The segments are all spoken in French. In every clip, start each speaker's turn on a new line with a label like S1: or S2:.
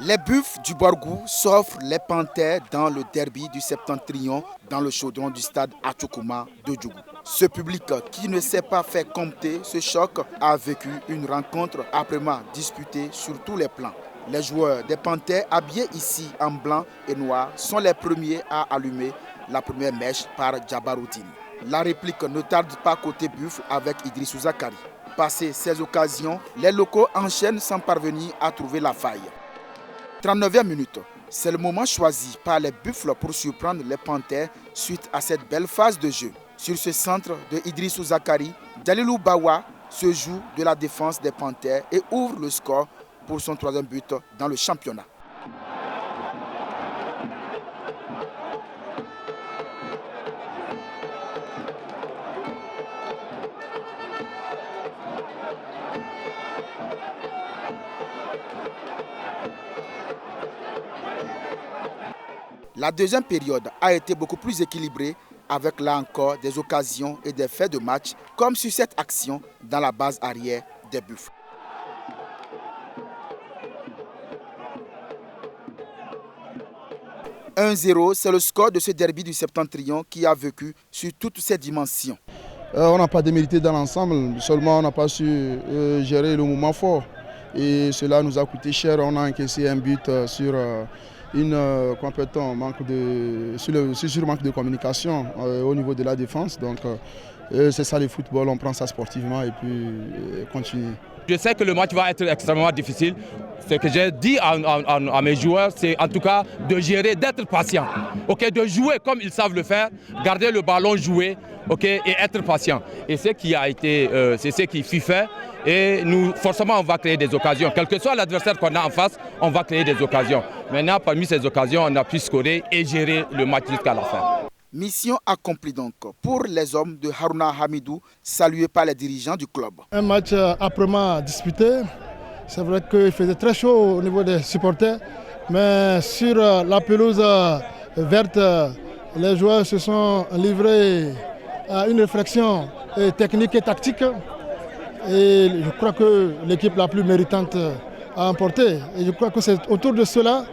S1: Les Buffles du Borgou s'offrent les Panthères dans le derby du Septentrion dans le chaudron du stade Atchokouma de Djougou. Ce public qui ne s'est pas fait compter ce choc a vécu une rencontre âprement disputée sur tous les plans. Les joueurs des Panthères habillés ici en blanc et noir sont les premiers à allumer la première mèche par Djabaroutine. La réplique ne tarde pas côté Buffle avec Idrissou Zakari. Passé ces occasions, les locaux enchaînent sans parvenir à trouver la faille. 39e minute, c'est le moment choisi par les Buffles pour surprendre les Panthères suite à cette belle phase de jeu. Sur ce centre de Idrissou Zakari, Dalilou Bawa se joue de la défense des Panthères et ouvre le score pour son 3e but dans le championnat. La deuxième période a été beaucoup plus équilibrée avec là encore des occasions et des faits de match comme sur cette action dans la base arrière des Buffles. « 1-0, c'est le score de ce derby du Septentrion qui a vécu sur toutes ses dimensions.
S2: On n'a pas démérité dans l'ensemble, seulement on n'a pas su gérer le moment fort. Et cela nous a coûté cher, on a encaissé un but sur manque de communication au niveau de la défense. Donc c'est ça le football, on prend ça sportivement et puis continue.
S3: Je sais que le match va être extrêmement difficile. Ce que j'ai dit à mes joueurs, c'est en tout cas de gérer, d'être patient, de jouer comme ils savent le faire, garder le ballon, jouer, et être patient. Et c'est ce qui fut fait. Et nous, forcément, on va créer des occasions. Quel que soit l'adversaire qu'on a en face, on va créer des occasions. Maintenant, parmi ces occasions, on a pu scorer et gérer le match jusqu'à la fin.
S1: Mission accomplie donc pour les hommes de Harouna Hamidou, salués par les dirigeants du club.
S4: Un match âprement disputé. C'est vrai qu'il faisait très chaud au niveau des supporters, mais sur la pelouse verte, les joueurs se sont livrés à une réflexion technique et tactique. Et je crois que l'équipe la plus méritante a emporté. Et je crois que c'est autour de cela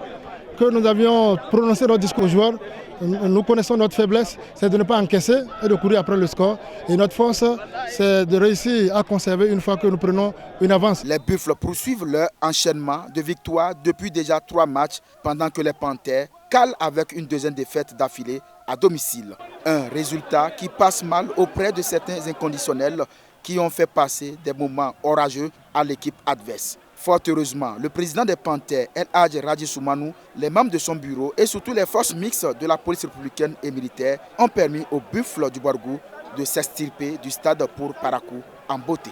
S4: que nous avions prononcé notre discours aux joueurs. Nous connaissons notre faiblesse, c'est de ne pas encaisser et de courir après le score. Et notre force, c'est de réussir à conserver une fois que nous prenons une avance.
S1: Les Buffles poursuivent leur enchaînement de victoires depuis déjà 3 matchs, pendant que les Panthères calent avec une deuxième défaite d'affilée à domicile. Un résultat qui passe mal auprès de certains inconditionnels qui ont fait passer des moments orageux à l'équipe adverse. Fort heureusement, le président des Panthères, El Hadj Radji Soumanou, les membres de son bureau et surtout les forces mixtes de la police républicaine et militaire ont permis aux Buffles du Borgou de s'extirper du stade pour Parakou en beauté.